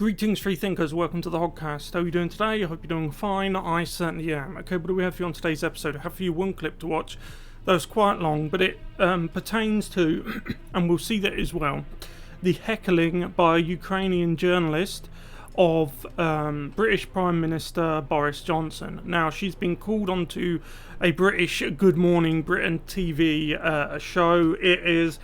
Greetings, free thinkers. Welcome to the Hoggcast. How are you doing today? I hope you're doing fine. I certainly am. Okay, what do we have for you on today's episode? I have for you one clip to watch that was quite long, but it pertains to, and we'll see that as well, the heckling by a Ukrainian journalist of British Prime Minister Boris Johnson. Now, she's been called onto a British Good Morning Britain TV show. It is,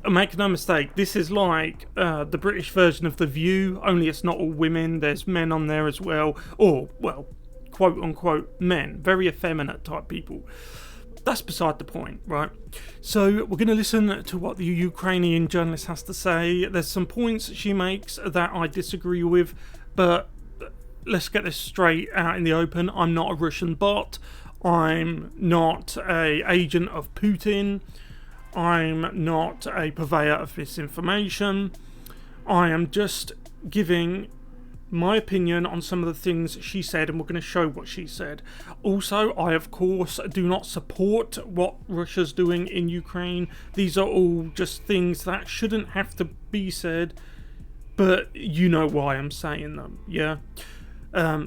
make no mistake, this is like the British version of The View, only it's not all women. There's men on there as well, or, well, quote unquote men, very effeminate type people. That's beside the point, right? So we're going to listen to what the Ukrainian journalist has to say. There's some points she makes that I disagree with, but let's get this straight out in the open. I'm not a Russian bot. I'm not an agent of Putin. I'm not a purveyor of misinformation. I am just giving my opinion on some of the things she said, and we're going to show what she said. Also, I of course do not support what Russia's doing in Ukraine. These are all just things that shouldn't have to be said, but you know why I'm saying them, yeah?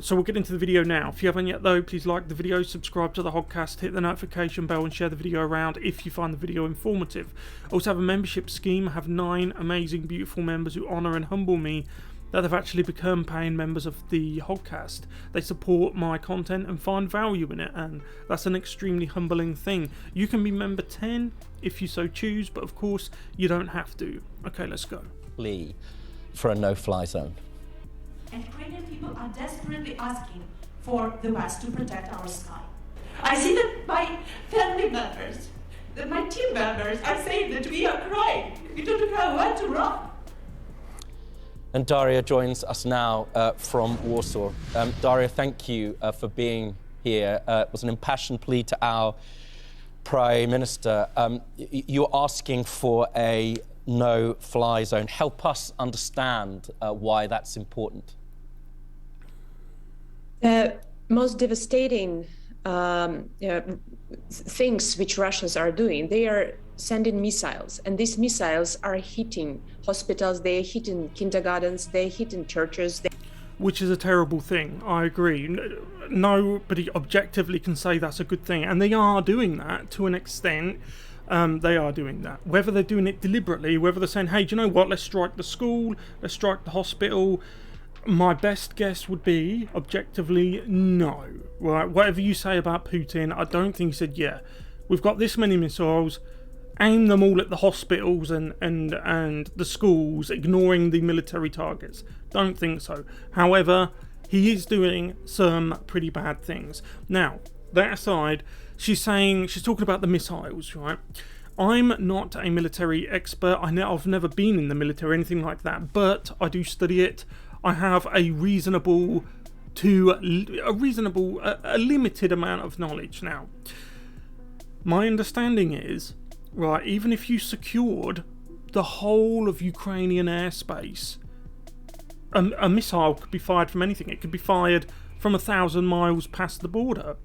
So we'll get into the video now. If you haven't yet though, please like the video, subscribe to the Hoggcast, hit the notification bell and share the video around if you find the video informative. I also have a membership scheme. I have 9 amazing, beautiful members who honour and humble me that have actually become paying members of the Hoggcast. They support my content and find value in it, and that's an extremely humbling thing. You can be member 10 if you so choose, but of course you don't have to. Okay, let's go. For a no-fly zone. And Ukrainian people are desperately asking for the West to protect our sky. I see that my family members, that my team members are saying that we are crying. We don't know where to run. And Daria joins us now from Warsaw. Daria, thank you for being here. It was an impassioned plea to our Prime Minister. You're asking for a no-fly zone. Help us understand why that's important. The most devastating things which Russians are doing, they are sending missiles, and these missiles are hitting hospitals, they're hitting kindergartens, they're hitting churches. Which is a terrible thing, I agree. Nobody objectively can say that's a good thing, and they are doing that to an extent. They are doing that. Whether they're doing it deliberately, whether they're saying, hey, do you know what, let's strike the school, let's strike the hospital, my best guess would be, objectively, no. Right? Whatever you say about Putin, I don't think he said, yeah, we've got this many missiles, aim them all at the hospitals and the schools, ignoring the military targets. Don't think so. However, he is doing some pretty bad things. Now, that aside, she's talking about the missiles, right? I'm not a military expert. I've never been in the military or anything like that, but I do study it. I have a limited amount of knowledge now. My understanding is, right, even if you secured the whole of Ukrainian airspace, a missile could be fired from anything. It could be fired from 1,000 miles past the border.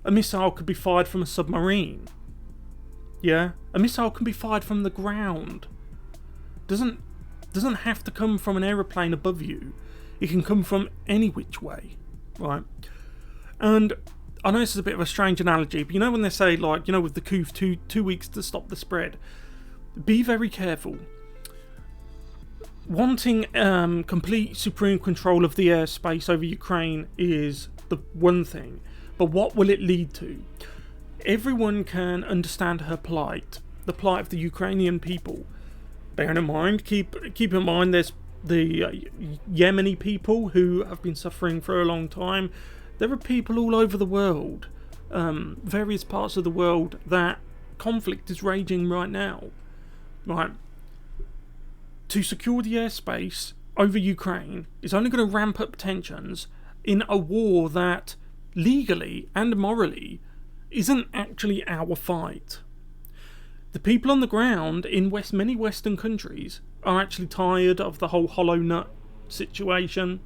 A missile could be fired from a submarine. Yeah? A missile can be fired from the ground. Doesn't have to come from an aeroplane above you. It can come from any which way. Right? And I know this is a bit of a strange analogy, but you know when they say, like, you know, with the coup, two weeks to stop the spread, be very careful. Wanting complete supreme control of the airspace over Ukraine is the one thing, but what will it lead to? Everyone can understand her plight, the plight of the Ukrainian people. Bear in mind, keep in mind, there's the Yemeni people who have been suffering for a long time. There are people all over the world, various parts of the world, that conflict is raging right now. Right? To secure the airspace over Ukraine is only going to ramp up tensions in a war that legally and morally isn't actually our fight. The people on the ground in many Western countries are actually tired of the whole hollow nut situation.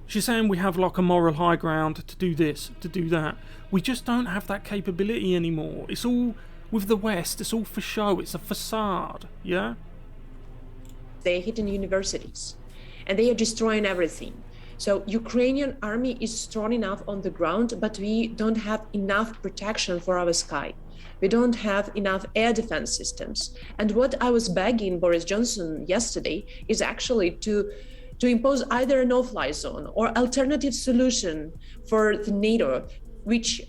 She's saying we have like a moral high ground to do this, to do that. We just don't have that capability anymore. It's all with the West, it's all for show, it's a facade, yeah? They're hitting universities. and they are destroying everything. So Ukrainian army is strong enough on the ground, but we don't have enough protection for our sky. We don't have enough air defense systems. And what I was begging Boris Johnson yesterday is actually to impose either a no-fly zone or alternative solution for the NATO, which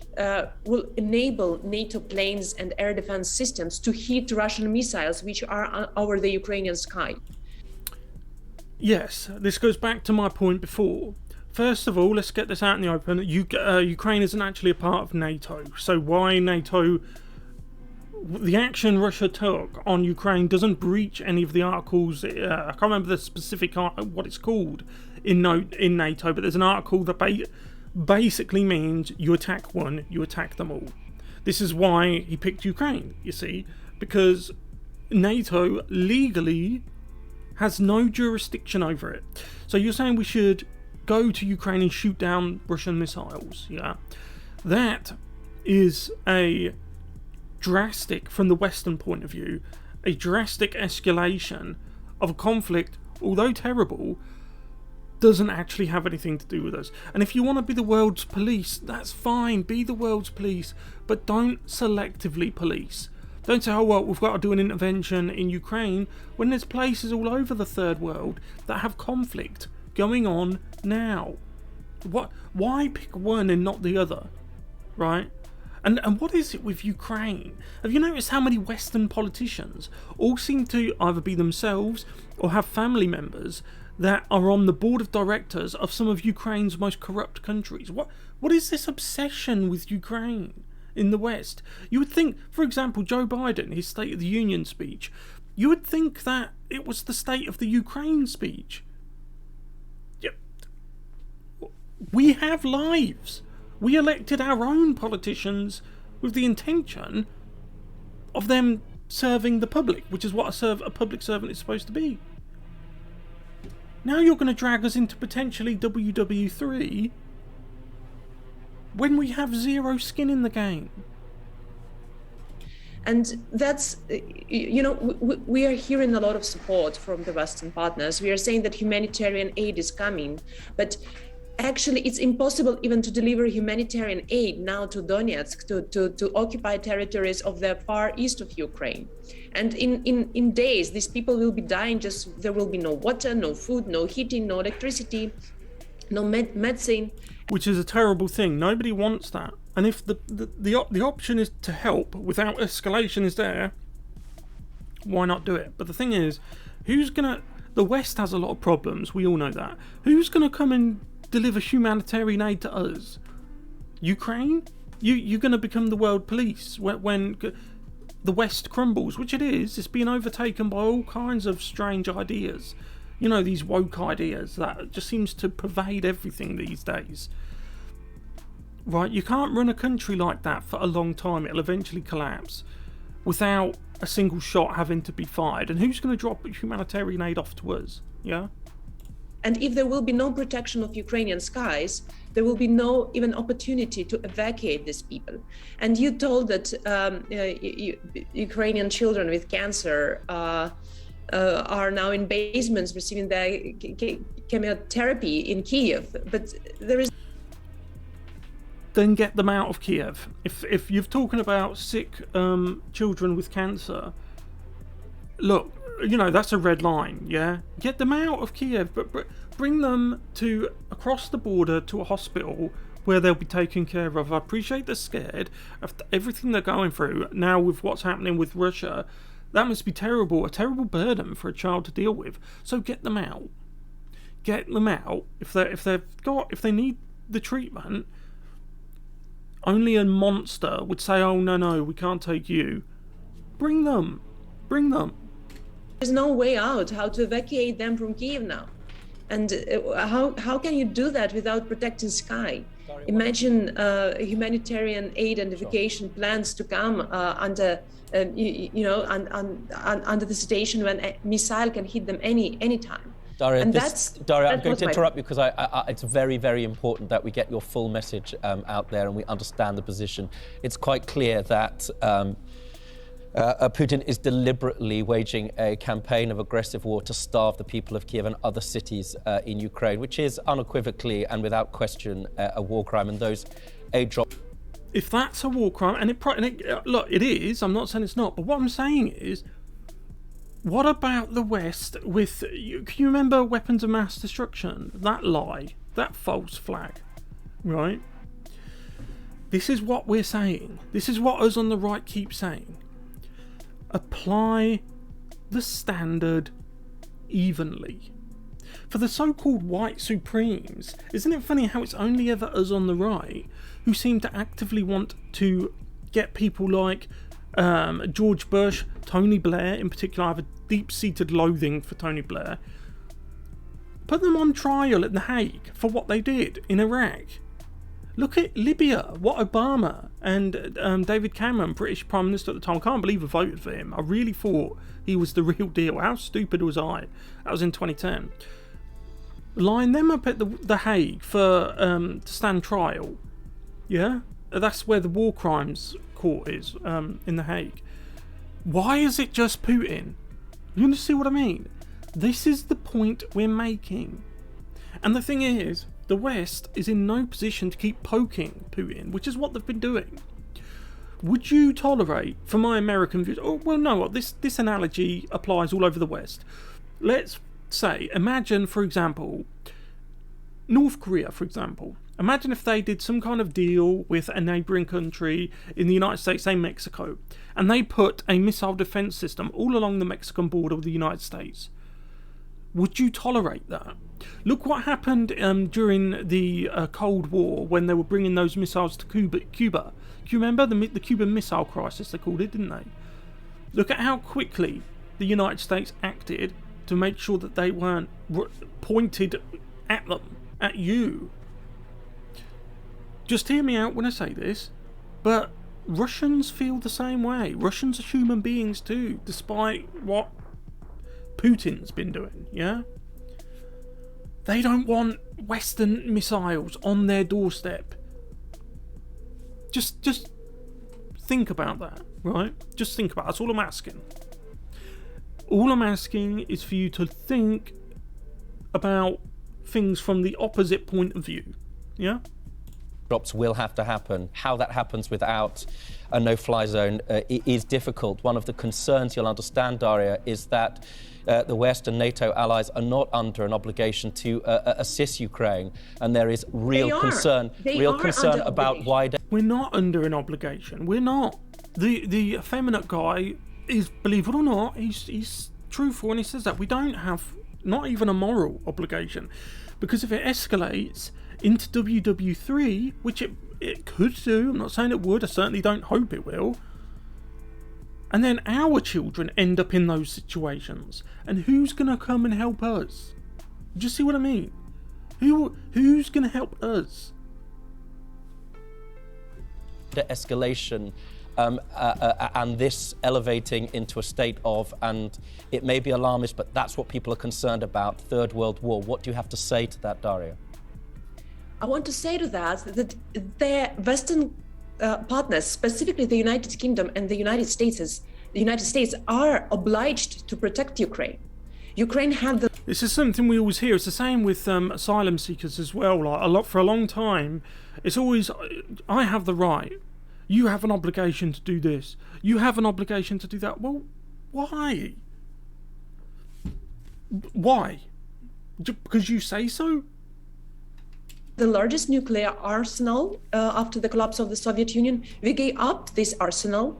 will enable NATO planes and air defense systems to hit Russian missiles which are over the Ukrainian sky. Yes, this goes back to my point before. First of all, let's get this out in the open. Ukraine isn't actually a part of NATO. So why NATO... The action Russia took on Ukraine doesn't breach any of the articles. I can't remember the specific what it's called in NATO, but there's an article that basically means you attack one, you attack them all. This is why he picked Ukraine, you see, because NATO legally has no jurisdiction over it. So you're saying we should go to Ukraine and shoot down Russian missiles, yeah? That is a drastic, from the Western point of view, a drastic escalation of a conflict, although terrible, doesn't actually have anything to do with us. And if you want to be the world's police, that's fine, be the world's police, but don't selectively police. Don't say, oh well, we've got to do an intervention in Ukraine, when there's places all over the third world that have conflict going on now. Why pick one and not the other, right? And what is it with Ukraine? Have you noticed how many Western politicians all seem to either be themselves or have family members that are on the board of directors of some of Ukraine's most corrupt countries? What is this obsession with Ukraine in the West? You would think, for example, Joe Biden, his State of the Union speech, you would think that it was the State of the Ukraine speech. Yep. We have lives. We elected our own politicians with the intention of them serving the public, which is what a public servant is supposed to be. Now you're going to drag us into potentially WW3 when we have zero skin in the game. And that's, we are hearing a lot of support from the Western partners. We are saying that humanitarian aid is coming, but actually, it's impossible even to deliver humanitarian aid now to Donetsk, to occupied territories of the far east of Ukraine. And in days, these people will be dying. Just there will be no water, no food, no heating, no electricity, no medicine. Which is a terrible thing. Nobody wants that. And if the option is to help without escalation is there, why not do it? But the thing is, the West has a lot of problems. We all know that. Who's gonna come and deliver humanitarian aid to us? Ukraine? You're going to become the world police when the West crumbles, which it is. It's being overtaken by all kinds of strange ideas. You know, these woke ideas that just seems to pervade everything these days. Right, you can't run a country like that for a long time. It'll eventually collapse without a single shot having to be fired. And who's going to drop humanitarian aid off to us? Yeah? And if there will be no protection of Ukrainian skies, there will be no even opportunity to evacuate these people. And you told that Ukrainian children with cancer are now in basements receiving their chemotherapy in Kiev, but there is... Then get them out of Kiev. If you're talking about sick children with cancer, look, you know, that's a red line, yeah? Get them out of Kiev, but bring them to across the border to a hospital where they'll be taken care of. I appreciate they're scared of everything they're going through now with what's happening with Russia. That must be terrible, a terrible burden for a child to deal with. So get them out. Get them out. If they need the treatment, only a monster would say, "Oh no, we can't take you." Bring them. There's no way out, how to evacuate them from Kiev now. And how can you do that without protecting sky? Imagine humanitarian aid and evacuation plans to come under the situation when a missile can hit them any time. Daria, I'm going to interrupt you because it's very, very important that we get your full message out there and we understand the position. It's quite clear that Putin is deliberately waging a campaign of aggressive war to starve the people of Kiev and other cities in Ukraine, which is unequivocally and without question a war crime. And those aid drops. If that's a war crime, look, it is, I'm not saying it's not, but what I'm saying is, what about the West with, can you remember weapons of mass destruction? That lie, that false flag, right? This is what we're saying. This is what us on the right keep saying. Apply the standard evenly. For the so-called white supremes, isn't it funny how it's only ever us on the right who seem to actively want to get people like George Bush, Tony Blair in particular? I have a deep-seated loathing for Tony Blair. Put them on trial at The Hague for what they did in Iraq. Look at Libya, what Obama and David Cameron, British Prime Minister at the time, I can't believe I voted for him. I really thought he was the real deal. How stupid was I? That was in 2010. Line them up at the Hague for to stand trial. Yeah? That's where the war crimes court is, in The Hague. Why is it just Putin? You understand what I mean? This is the point we're making. And the thing is, the West is in no position to keep poking Putin, which is what they've been doing. Would you tolerate, for my American views, oh, well, no, this analogy applies all over the West. Let's say, imagine, for example, North Korea, for example. Imagine if they did some kind of deal with a neighbouring country in the United States, say Mexico, and they put a missile defence system all along the Mexican border with the United States. Would you tolerate that? Look what happened during the Cold War when they were bringing those missiles to Cuba. Do you remember the Cuban Missile Crisis, they called it, didn't they? Look at how quickly the United States acted to make sure that they weren't pointed at them, at you. Just hear me out when I say this, but Russians feel the same way. Russians are human beings too, despite what Putin's been doing, yeah? They don't want Western missiles on their doorstep. Just think about that, right? Just think about it. That's all I'm asking. All I'm asking is for you to think about things from the opposite point of view, yeah? Drops will have to happen. How that happens without a no-fly zone is difficult. One of the concerns, you'll understand, Daria, is that the West and NATO allies are not under an obligation to assist Ukraine, and there is real concern about why. We're not under an obligation. We're not. The effeminate guy is, believe it or not, he's truthful when he says that. We don't have not even a moral obligation, because if it escalates into WW3, which it could do, I'm not saying it would, I certainly don't hope it will, and then our children end up in those situations, and who's going to come and help us? Do you see what I mean? Who's going to help us? The escalation and this elevating into a state of, and it may be alarmist, but that's what people are concerned about, Third World War. What do you have to say to that, Daria? I want to say to that their Western partners, specifically the United Kingdom and the United States, are obliged to protect Ukraine. Ukraine had the. This is something we always hear. It's the same with asylum seekers as well. Like for a long time, it's always, I have the right. You have an obligation to do this. You have an obligation to do that. Well, why? Why? Because you say so? The largest nuclear arsenal after the collapse of the Soviet Union. We gave up this arsenal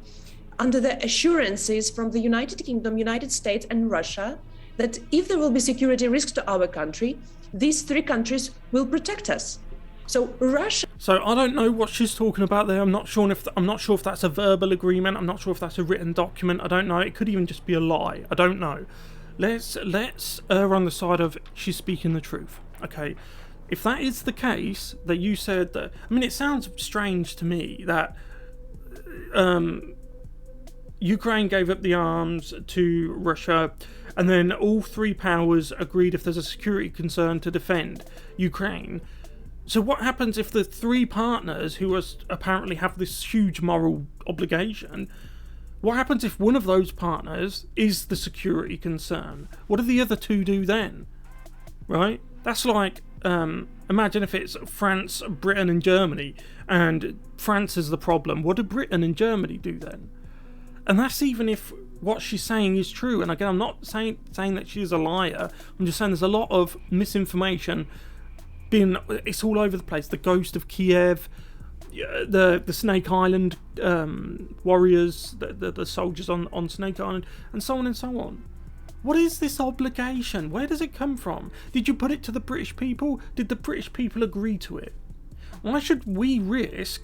under the assurances from the United Kingdom, United States, and Russia that if there will be security risks to our country, these three countries will protect us. So Russia. So I don't know what she's talking about there. I'm not sure if that's a verbal agreement. I'm not sure if that's a written document. I don't know. It could even just be a lie. I don't know. Let's err on the side of she's speaking the truth. Okay. If that is the case, that you said that, I mean, it sounds strange to me that Ukraine gave up the arms to Russia, and then all three powers agreed if there's a security concern to defend Ukraine. So what happens if the three partners who apparently have this huge moral obligation What happens if one of those partners is the security concern? What do the other two do then? Right? That's like, imagine if it's France, Britain and Germany, and France is the problem. What do Britain and Germany do then? And that's even if what she's saying is true. And again, I'm not saying that she's a liar. I'm just saying there's a lot of misinformation. It's all over the place. The ghost of Kiev, the Snake Island warriors, the soldiers on Snake Island, and so on and so on. What is this obligation? Where does it come from? Did you put it to the British people? Did the British people agree to it? Why should we risk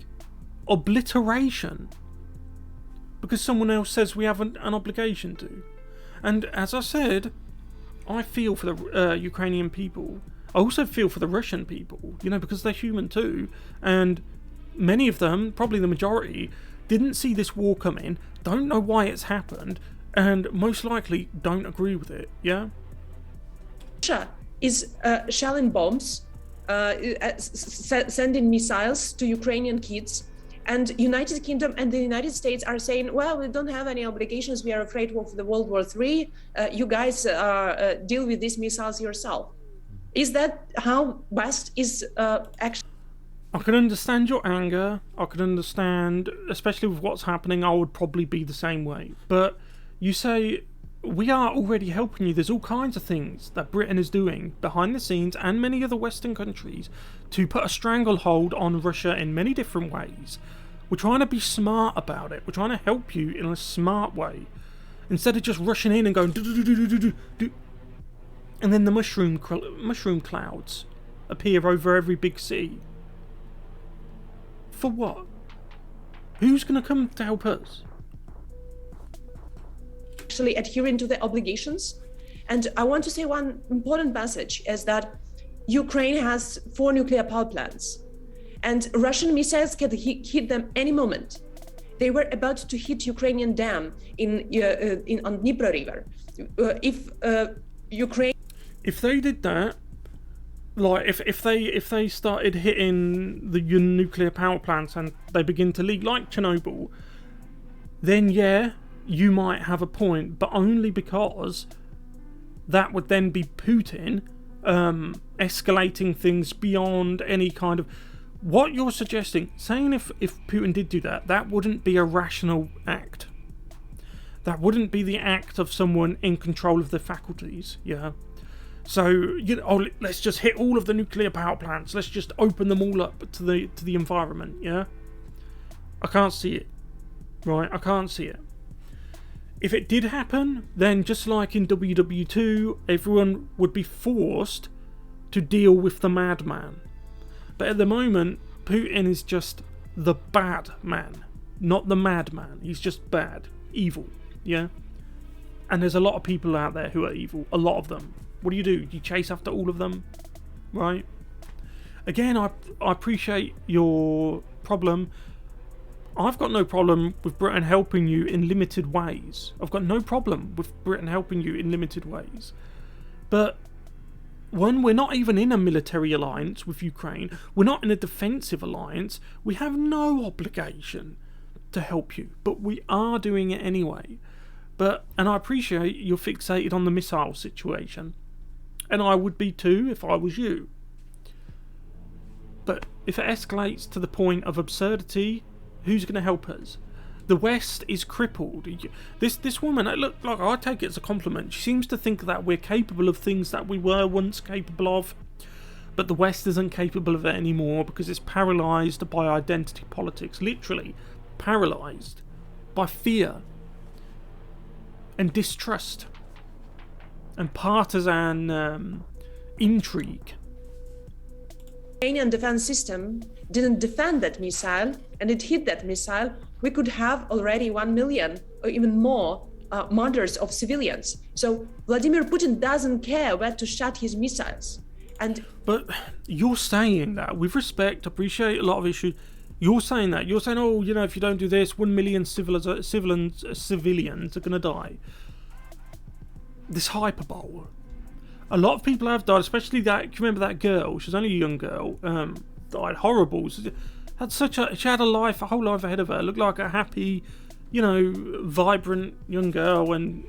obliteration because someone else says we have an obligation to? And as I said, I feel for the Ukrainian people. I also feel for the Russian people, because they're human too. And many of them, probably the majority, didn't see this war coming, don't know why it's happened, and most likely don't agree with it, yeah? Russia is shelling bombs, sending missiles to Ukrainian kids, and United Kingdom and the United States are saying, well, we don't have any obligations, we are afraid of the World War III, you guys deal with these missiles yourself. Is that how West is actually? I can understand your anger, I can understand, especially with what's happening, I would probably be the same way, but you say, we are already helping you. There's all kinds of things that Britain is doing behind the scenes and many other Western countries to put a stranglehold on Russia in many different ways. We're trying to be smart about it. We're trying to help you in a smart way. Instead of just rushing in and going do. And then the mushroom clouds appear over every big city. For what? Who's going to come to help us? Actually adhering to the obligations. And I want to say one important message is that Ukraine has 4 nuclear power plants and Russian missiles can hit them any moment. They were about to hit Ukrainian dam on Dnipro River. If they did that, like if they started hitting the nuclear power plants and they begin to leak like Chernobyl, then yeah, you might have a point, but only because that would then be Putin escalating things beyond any kind of what you're suggesting. Saying if Putin did do that, that wouldn't be a rational act. That wouldn't be the act of someone in control of their faculties, yeah. So let's just hit all of the nuclear power plants. Let's just open them all up to the environment, yeah. I can't see it, right? I can't see it. If it did happen, then just like in WW2, everyone would be forced to deal with the madman. But at the moment, Putin is just the bad man, not the madman. He's just bad, evil, yeah? And there's a lot of people out there who are evil, a lot of them. What do? You chase after all of them, right? Again, I appreciate your problem. I've got no problem with Britain helping you in limited ways. I've got no problem with Britain helping you in limited ways. But when we're not even in a military alliance with Ukraine, we're not in a defensive alliance, we have no obligation to help you. But we are doing it anyway. And I appreciate you're fixated on the missile situation. And I would be too if I was you. But if it escalates to the point of absurdity, who's going to help us? The West is crippled. This woman, look, I take it as a compliment. She seems to think that we're capable of things that we were once capable of. But the West isn't capable of it anymore because it's paralysed by identity politics. Literally paralysed by fear and distrust and partisan intrigue. Ukrainian defense system didn't defend that missile and it hit that missile, we could have already 1 million or even more murders of civilians. So Vladimir Putin doesn't care where to shot his missiles. But you're saying that with respect, appreciate a lot of issues. You're saying that. You're saying, oh, if you don't do this, 1 million civilians are going to die. This hyperbole. A lot of people have died, especially that. Do you remember that girl? She was only a young girl. Died horrible. She had a whole life ahead of her. Looked like a happy vibrant young girl and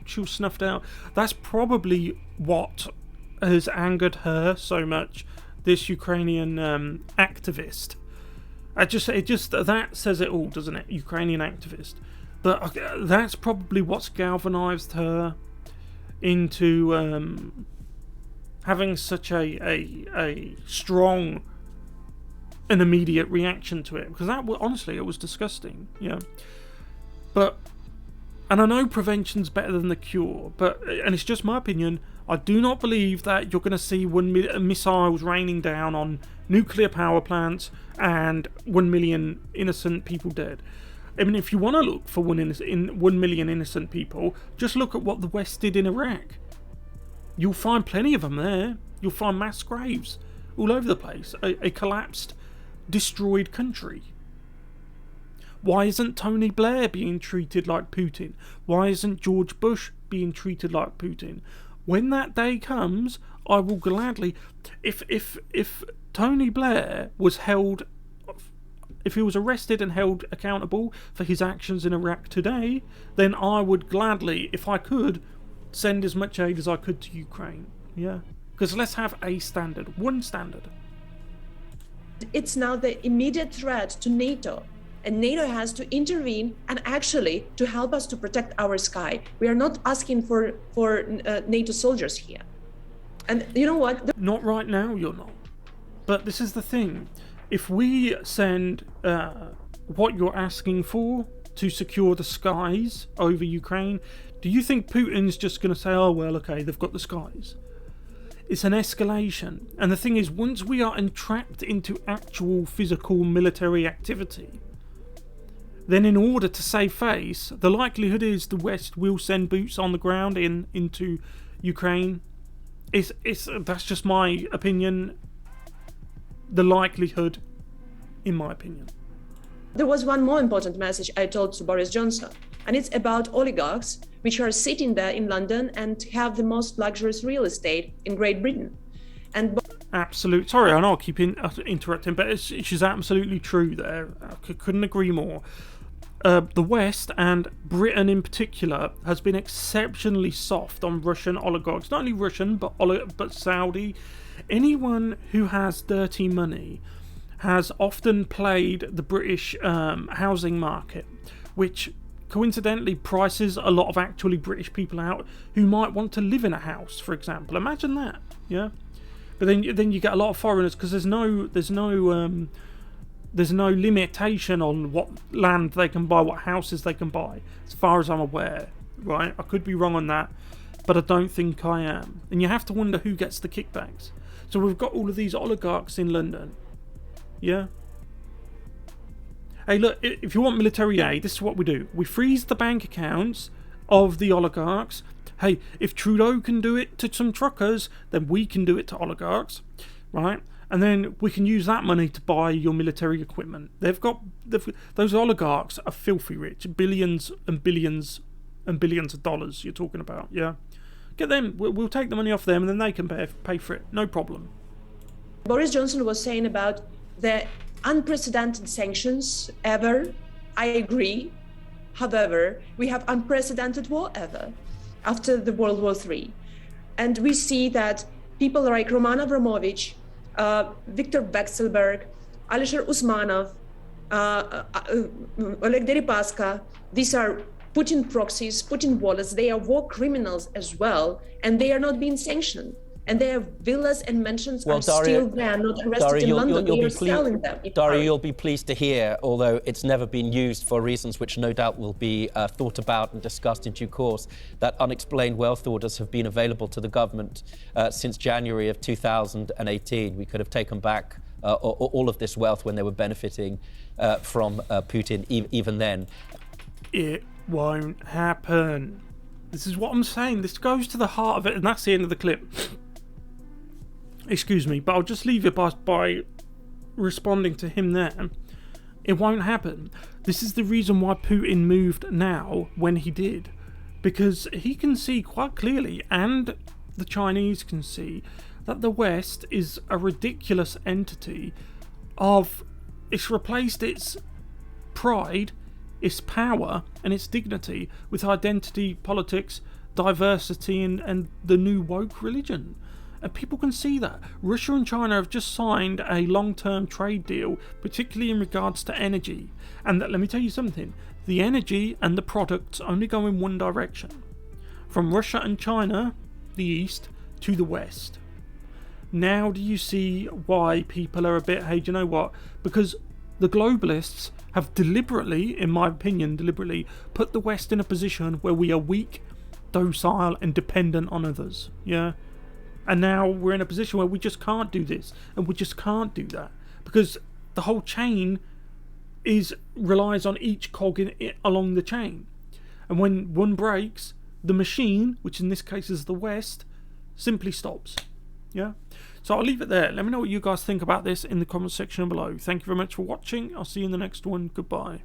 she was snuffed out. That's probably what has angered her so much, this Ukrainian activist. That says it all, doesn't it? Ukrainian activist. But that's probably what's galvanized her into having such a strong and immediate reaction to it, because honestly, it was disgusting. And I know prevention's better than the cure, and it's just my opinion, I do not believe that you're going to see missiles raining down on nuclear power plants and 1 million innocent people dead. I mean, if you want to look for 1 million innocent people, just look at what the West did in Iraq. You'll find plenty of them there. You'll find mass graves all over the place. A collapsed, destroyed country. Why isn't Tony Blair being treated like Putin? Why isn't George Bush being treated like Putin? When that day comes, I will gladly... If Tony Blair was held... If he was arrested and held accountable for his actions in Iraq today, then I would gladly, if I could, send as much aid as I could to Ukraine. Yeah? Because let's have a standard. One standard. It's now the immediate threat to NATO. And NATO has to intervene and actually to help us to protect our sky. We are not asking for NATO soldiers here. And you know what? Not right now, you're not. But this is the thing. If we send what you're asking for to secure the skies over Ukraine, do you think Putin's just going to say, oh, well, okay, they've got the skies? It's an escalation. And the thing is, once we are entrapped into actual physical military activity, then in order to save face, the likelihood is the West will send boots on the ground into Ukraine. That's just my opinion. The likelihood, in my opinion. There was one more important message I told to Boris Johnson, and it's about oligarchs, which are sitting there in London and have the most luxurious real estate in Great Britain. And absolute. Sorry, I know I keep interrupting, but she's absolutely true there. I couldn't agree more. The West, and Britain in particular, has been exceptionally soft on Russian oligarchs. Not only Russian, but Saudi. Anyone who has dirty money has often played the British housing market, which coincidentally prices a lot of actually British people out who might want to live in a house, for example. Imagine that, yeah. But then you get a lot of foreigners because there's no limitation on what land they can buy, what houses they can buy, as far as I'm aware. Right? I could be wrong on that, but I don't think I am. And you have to wonder who gets the kickbacks. So we've got all of these oligarchs in London. Yeah? Hey, look, if you want military aid, this is what we do. We freeze the bank accounts of the oligarchs. Hey, if Trudeau can do it to some truckers, then we can do it to oligarchs. Right? And then we can use that money to buy your military equipment. Those oligarchs are filthy rich. Billions and billions and billions of dollars you're talking about, yeah? Get them. We'll take the money off them and then they can pay for it. No problem. Boris Johnson was saying about the unprecedented sanctions ever. I agree. However, we have unprecedented war ever after the World War III. And we see that people like Roman Abramovich, Viktor Vekselberg, Alisher Usmanov, Oleg Deripaska, these are Putin proxies, Putin wallets. They are war criminals as well, and they are not being sanctioned. And their villas and mansions are still there, not arrested in London. They are selling them. Daria, you'll be pleased to hear, although it's never been used for reasons which no doubt will be thought about and discussed in due course, that unexplained wealth orders have been available to the government since January of 2018. We could have taken back all of this wealth when they were benefiting from Putin even then. It won't happen. This is what I'm saying. This goes to the heart of it, and that's the end of the clip. Excuse me, but I'll just leave it by responding to him there. It won't happen. This is the reason why Putin moved now when he did. Because he can see quite clearly, and the Chinese can see, that the West is a ridiculous entity it's replaced its pride its power and its dignity with identity, politics, diversity, and the new woke religion. And people can see that. Russia and China have just signed a long-term trade deal, particularly in regards to energy. And that, let me tell you something, the energy and the products only go in one direction. From Russia and China, the East, to the West. Now do you see why people are a bit, hey, do you know what? Because the globalists have deliberately, in my opinion, put the West in a position where we are weak, docile and dependent on others. Yeah? And now we're in a position where we just can't do this and we just can't do that, because the whole chain relies on each cog along the chain. And when one breaks, the machine, which in this case is the West, simply stops. Yeah? So I'll leave it there. Let me know what you guys think about this in the comment section below. Thank you very much for watching. I'll see you in the next one. Goodbye.